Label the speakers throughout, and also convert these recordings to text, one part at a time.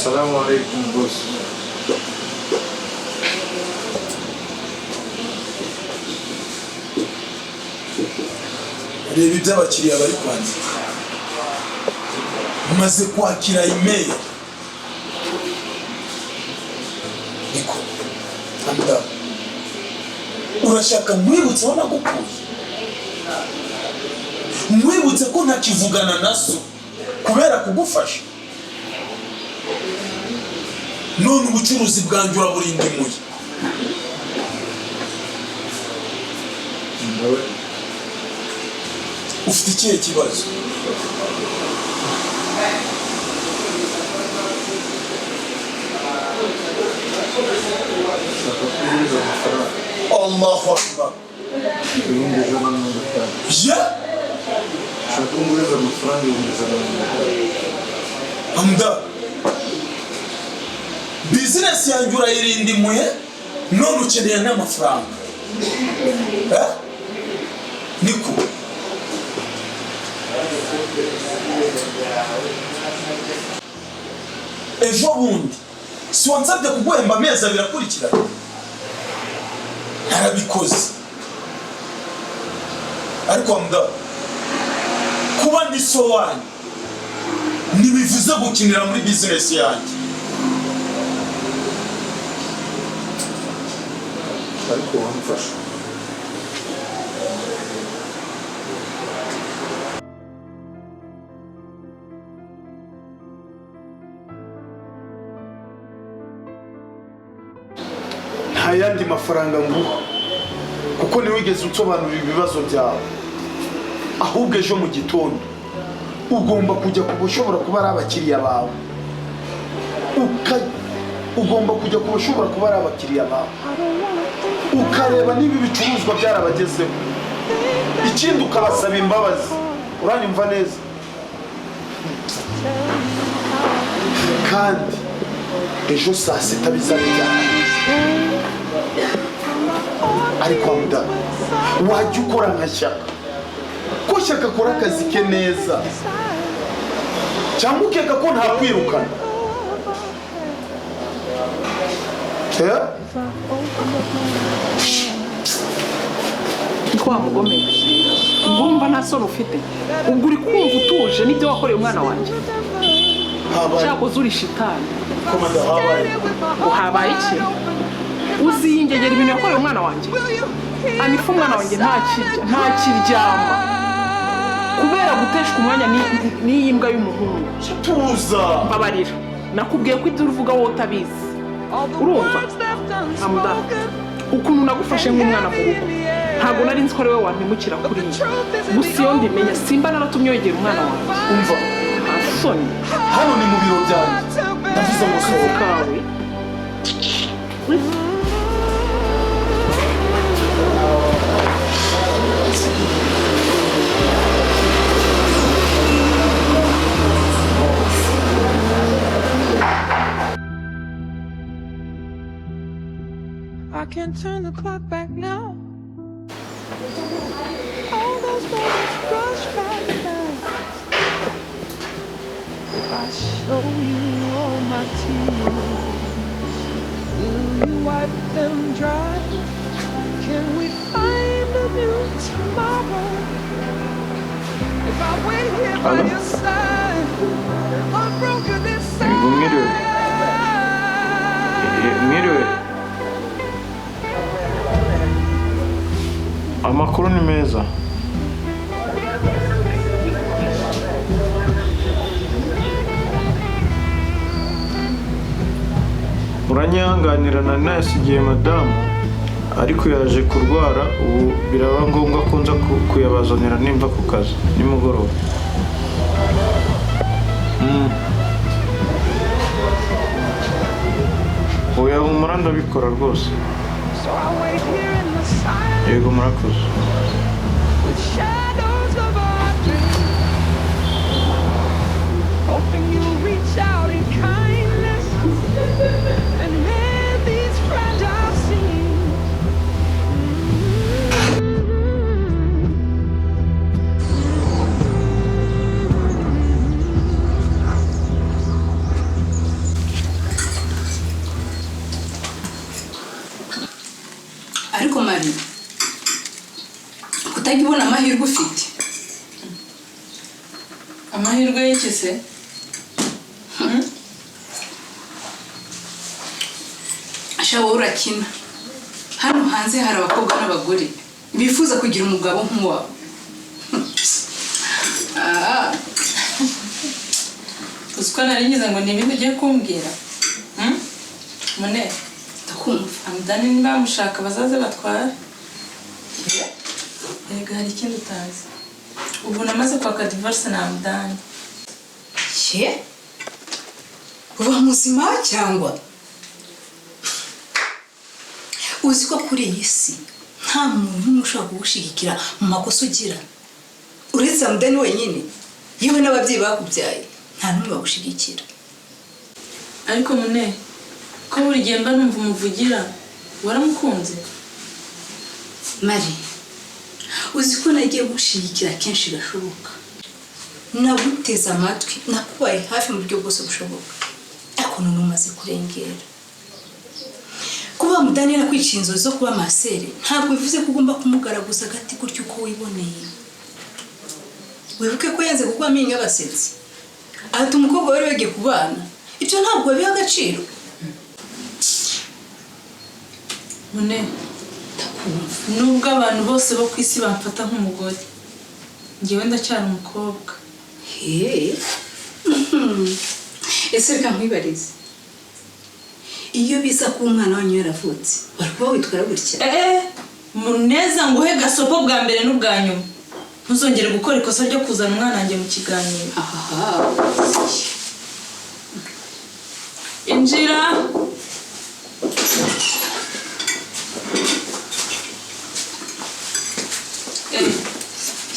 Speaker 1: Assalamu alaikum boss.
Speaker 2: Reba iby'abakiriya bari kwandika. Maze kwakira email. Niko. Anda. Urashaka mwibutse wana gukuye. Mwibutse ko ntakivugana naso kubera kugufasha. None ubucuruzi bwanjye uraburinda imuye. Ufite ikihe kibazo? Allahu Akbar. Ya? Amda. Business yanjye urayirinda imuye none ukeneye n'amafaranga. Niko. Ejo bundi si wansabye kuguhemba amezi abiri akurikirana. Narabikoze. Ariko Amda, kuba ndi so wanyu ntibivuze gukinira muri business yanjye.
Speaker 1: Ariko wamfasha.
Speaker 2: Ntayandi mafaranga nguha kuko niwigeze unsobanurira ibibazo byawe. Ahubwo ejo mu gitondo ugomba kujya kubushobora kuba ari abakiriya bawe. Ugomba kujya kubushobora kuba ari abakiriya bawe. Ukareba niba ibicuruzwa byarabagezeho. Ikindi ukabasaba imbabazi. Uranyumva neza? Kandi ejo saa sita bizabijyana. Ariko Amda, wajya ukora nka Shyaka. Ko Shyaka akora akazi ke neza. Cyangwa ukeka ko nta kwirukana.
Speaker 3: Kwa mugome. Ngumva nta soro ufite. Ubwo uri kumva utuje nibyo wakoreye umwana wanjye. Cyako zuri shitani.
Speaker 2: Komanda habaye.
Speaker 3: Uhabaye iki? Uziyingegera ibintu yakoreye umwana wanjye. Anifu umwana wanjye nta kiryama. Kubera guteshwa umwanya n'iyi mbwa y'umuhungu.
Speaker 2: Tuza.
Speaker 3: Mbabarira. Nakubwiye ko ibyo uvuga wowe utabizi. Urumva? Amda. Ukuntu nagufashe nk'umwana mu rugo. Ntabwo nari nzi ko ari wowe wampemukira kuri njye. Gusa iyo ndimenya simba naratumye wegera umwana wanjye.
Speaker 2: Umva.
Speaker 3: Asoni.
Speaker 2: Hano ni mu biro byanjye. Ndavuze ngo sohoka.
Speaker 4: I can't turn the clock back now. All those moments rush right by. If I show you all my tears, will you wipe them dry? Can we find a new tomorrow? If I wait here by your side, unbroken inside.
Speaker 1: Amakuru ni meza. Uranyihanganira nasigiye madamu ariko yaje kurwara ubu biraba ngombwa ko nza kuyabazanira nimba ku kazi nimugoroba. Oya humura ndabikora rwose. Yego murakoze.
Speaker 4: Hoping you'll reach out in kindness and mend these fragile seams.
Speaker 5: kutajya ubona amahirwe ufite.
Speaker 6: Amahirwe y'iki se?
Speaker 5: Ashaho urakina. Hano hanze hari abakobwa n'abagore bifuza kugira umugabo nk'uwawe.
Speaker 6: Uziko narigize ngo n'ibindi ugiye kumbwira. Mune,
Speaker 5: ndakumva.
Speaker 6: Amdani niba mushaka bazaze batwara. Erega hari ikindi utazi. Ubu namaze kwaka divorce na Amdani.
Speaker 5: Ye? Uba muzima cyangwa? Uzi ko kuri iyi si nta muntu ushobora kugushigikira mu makosa ugira. Uretse Amdani wenyine, yewe n'ababyeyi bakubyaye nta n'umwe bagushigikira.
Speaker 6: Ariko Mune, ko buri gihe mba numva umuvugira, waramukunze?
Speaker 5: Mari, uzi ko nagiye gushigikira kenshi gashoboka. Naguteze amatwi, nakubaye hafi mu buryo bwose bushoboka. Ariko none umaze kurengera. Kuba Amdani yakwiciye inzozi zo kuba masere, ntabwo bivuze ko ugomba kumugaraguza agati gutyo uko wiboneye. Wibuke ko yanze kuko amenyo abasetsi. Ati umukobwa wari wagiye kubana. Ibyo ntabwo biha agaciro.
Speaker 6: Mune, nubwo abantu bose bo ku isi bamfata nk'umugore, njyewe ndacyari umukobwa.
Speaker 5: Ese reka nkwibarize. Iyo biza ku mwana wanyu yaravutse, wari kuba witwara gutya?
Speaker 6: Muneza nguhe gasopo bwa mbere n'ubwa nyuma. Ntuzongere gukora ikosa ryo kuzana umwana wanjye mu kiganiro. Injira.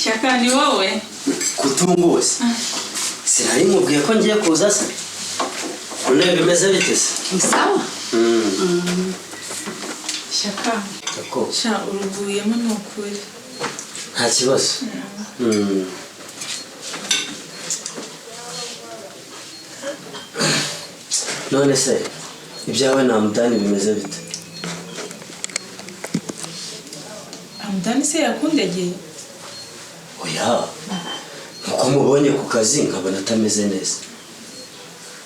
Speaker 6: Shyaka ni wowe?
Speaker 7: Kutunguse. Sinari mubwiye ko ngiye kuza se. None bimeze bite se?
Speaker 5: Ni sawa?
Speaker 6: Shyaka.
Speaker 7: Tako.
Speaker 6: Sha uruguyemo n'ukuri.
Speaker 7: Nta kibazo. None se ibyawe na Amdani bimeze bite?
Speaker 6: Amdani se yakundegeye?
Speaker 7: Oya. Nuko mubonye ku kazi nkabona atameze neza.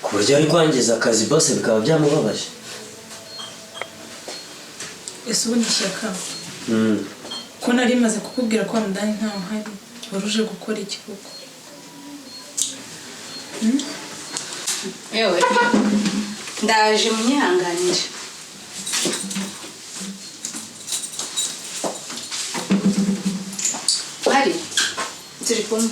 Speaker 7: Ku buryo ari kwangiza akazi bose bikaba byamubabaje.
Speaker 6: Ese ubundi Shyaka. Ko nari maze kukubwira ko Amdani ntaho hari, waruje gukora iki koko?
Speaker 5: Yewe. Ndaje munyihanganire. Mari, turi kumwe.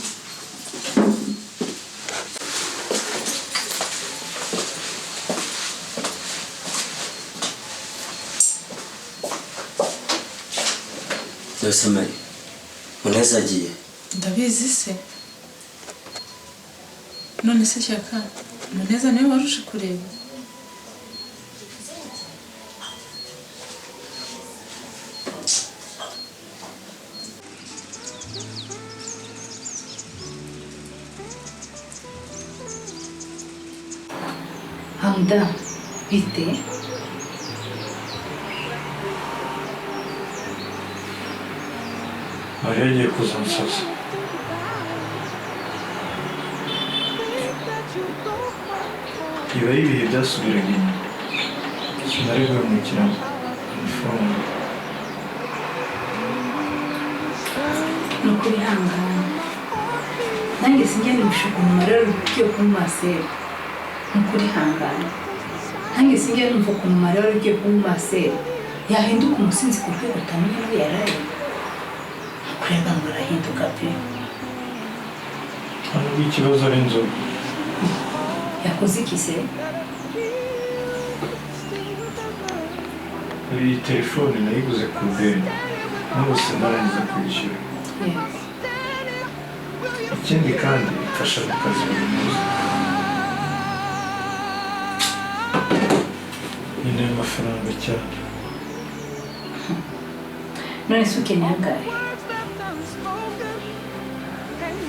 Speaker 7: Yose Mari, Muneza agiye?
Speaker 6: Ndabizi se. None se Shyaka, Muneza niwe waruje kureba?
Speaker 5: Hamda, bite?
Speaker 1: Mariya agiye kuzansaza. Ibi ari ibihe byasubiraga inyuma. Sinari guhemukira ifunga.
Speaker 5: Nukuri hangana. Nange sinjya nimushuka umumaro ugiye kumumasera. Nukuri hangana. Nange sinjya numva ku mumaro ugiye kumumasera. Yahinduka umusinzi ku rwego utamenya aho yaraye. Kurega ngo arahinduka pe.
Speaker 1: Hano ikibazo ari inzoga.
Speaker 5: Yakoze iki se?
Speaker 1: Iyi telefone nayiguze ku deni. N'ubu sinarangiza kwishyura. Ikindi kandi ifasha mu kazi buri munsi. Nyine amafaranga cyane.
Speaker 5: None se ukeneye angahe?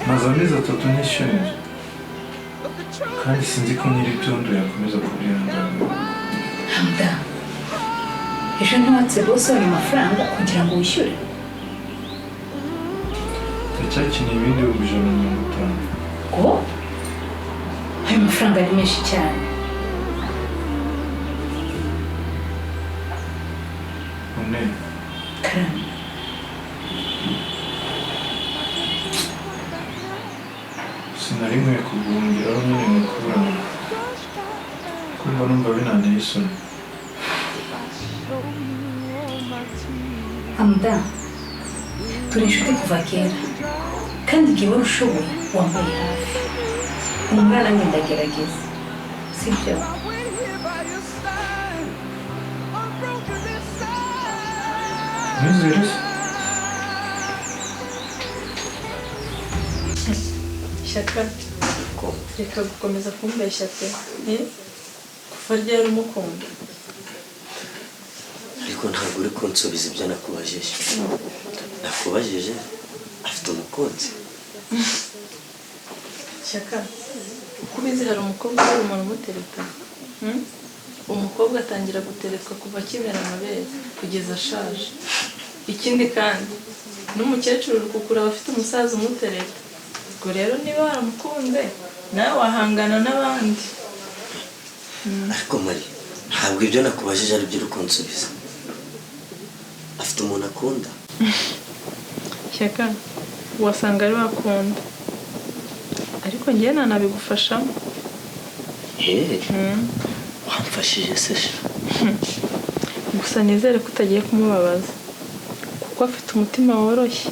Speaker 1: Maze amezi 3 nishyura inzu. Kandi sinzi ko nyiri ibyondo yakomeza kubyihangana.
Speaker 5: Hamda, ejo ntiwatse bose ayo mafaranga kugira ngo wishyure?
Speaker 1: ndacyakeneye ibindi bihumbi 150.
Speaker 5: ngo ayo mafaranga ari menshi cyane.
Speaker 1: None
Speaker 5: Karame,
Speaker 1: sinari nkwiye kuguhungiraho nyine nkakubura kumva numva binanteye isoni.
Speaker 5: Hamda, turi inshuti kuva kera kandi igihe wari ushoboye wambaye hafi. Umwana nanjye ndagerageza, sibyo?
Speaker 1: Nizere se
Speaker 6: Shyaka reka gukomeza kumbeshya pe kuva ryari umukunda
Speaker 7: ariko ntabwo uri kunsubiza ibyo nakubajije. Nakubajije afite umukunzi.
Speaker 6: Shyaka uko ubizi hari umukobwa wari umuntu umutereta. Umukobwa atangira guteretwa kuva akimera amabere kugeza ashaje. Ikindi kandi n'umukecuru uri kukura aba afite umusaza umutereta. Ubwo rero niba waramukunze nawe wahangana n'abandi.
Speaker 7: Ariko Mari, ntabwo ibyo nakubajije ari byo uri kunsubiza. Afite umuntu akunda.
Speaker 6: Shyaka wasanga ari wakunda ariko njye nanabigufashamo.
Speaker 7: Wamfashije se sha?
Speaker 6: Gusa nizere ko utagiye kumubabaza kuko afite umutima woroshye.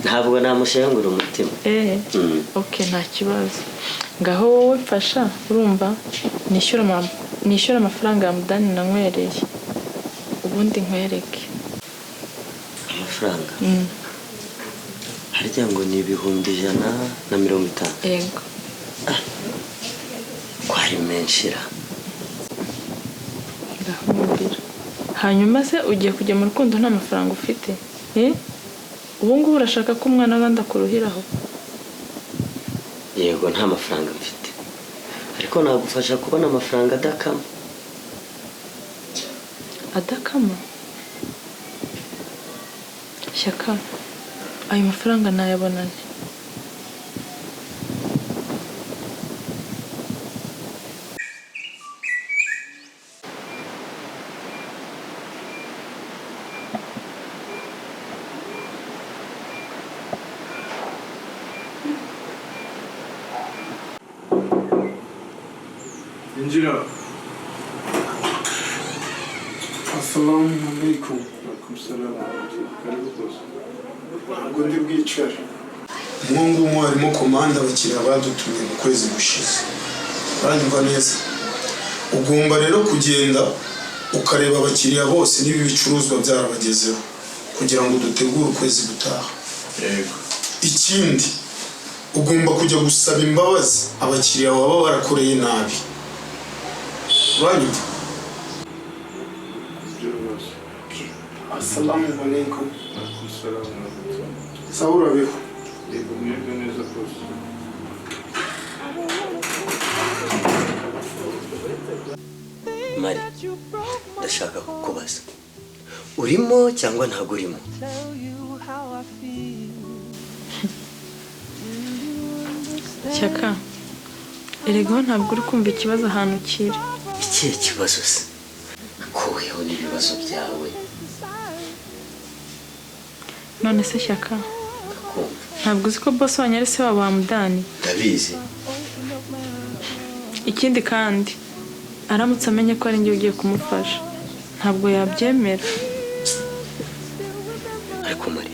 Speaker 7: Ntabwo namushengura umutima.
Speaker 6: Okay, nta kibazo. Ngaho wowe mfasha, urumva nishyura amafaranga ya Mudani nanywereye ubundi nkwereke.
Speaker 7: Amafaranga? Harya ngo ni 150.
Speaker 6: Yego.
Speaker 7: Kwari menshira.
Speaker 6: Ndahumvira. Hanyuma se ugiye kujya mu rukundo nta mafaranga ufite? Ubu ngubu urashaka ko umwana abandi akuruhiraho?
Speaker 7: Yego nta mafaranga mfite ariko nagufasha kubona amafaranga adakama.
Speaker 6: Adakama? Shyaka ayo mafaranga nayabonane.
Speaker 1: injira.
Speaker 2: Assalamu alaikum.
Speaker 1: Karibu rwose.
Speaker 2: Ntabwo ndi bwicare. Ngubu harimo komanda abakiriya badutumye mu kwezi gushize. Uranyumva neza? Ugomba rero kugenda ukareba abakiriya bose n'ibi bicuruzwa byarabagezeho kugira ngo dutegure ukwezi gutaha.
Speaker 1: Yego.
Speaker 2: Ikindi ugomba kujya gusaba imbabazi abakiriya baba barakoreye nabi. Uranyumva? Assalamu alaikum. Sawa urabeho.
Speaker 1: Yego mwebwe neza rwose.
Speaker 7: Mari, ndashaka kukubaza. Urimo cyangwa ntabwo urimo?
Speaker 6: Shyaka erega ntabwo uri kumva ikibazo ahantu kiri.
Speaker 7: Ikihe kibazo se? Kuweho n'ibibazo byawe.
Speaker 6: None se Shyaka ntabwo uzi ko boss wanyu ari se wabo wa Mudani?
Speaker 7: Ndabizi.
Speaker 6: Ikindi kandi aramutse amenye ko ari njye ugiye kumufasha ntabwo yabyemera.
Speaker 7: Ariko Mari,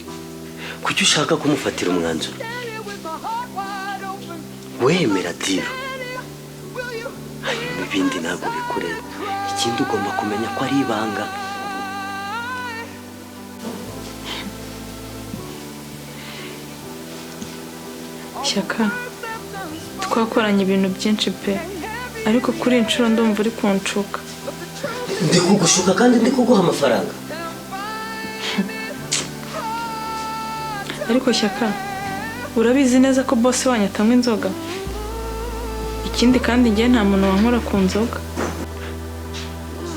Speaker 7: kuki ushaka kumufatira umwanzuro? Wemera diro, hanyuma ibindi ntabwo bikureba. Ikindi ugomba kumenya ko ari ibanga.
Speaker 6: Shyaka twakoranye ibintu byinshi pe ariko kuri inshuro ndumva uri kunshuka.
Speaker 7: Ndi kugushuka kandi ndi kuguha amafaranga.
Speaker 6: Ariko Shyaka urabizi neza ko boss wanyu atanywa inzoga? Ikindi kandi njye nta muntu wankora ku nzoga.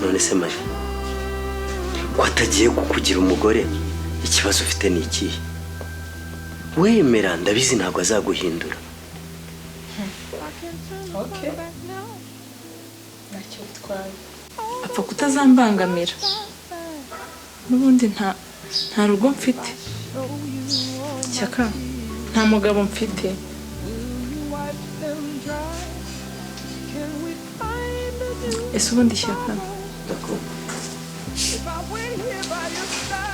Speaker 7: None se Mari, ko atagiye kukugira umugore, ikibazo ufite ni ikihe? wemera ndabizi ntabwo azaguhindura.
Speaker 6: Okay. Ntacyo bitwaye. Apfa kutazambangamira. N'ubundi nta rugo mfite. Cyaka nta mugabo mfite. Ese ubundi Shyaka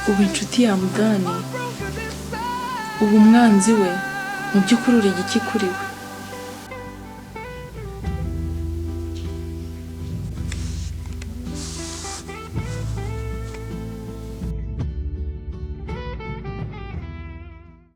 Speaker 6: ubu inshuti ya Mudani ubu umwanzi we mu by'ukuri uri igiki kuri we?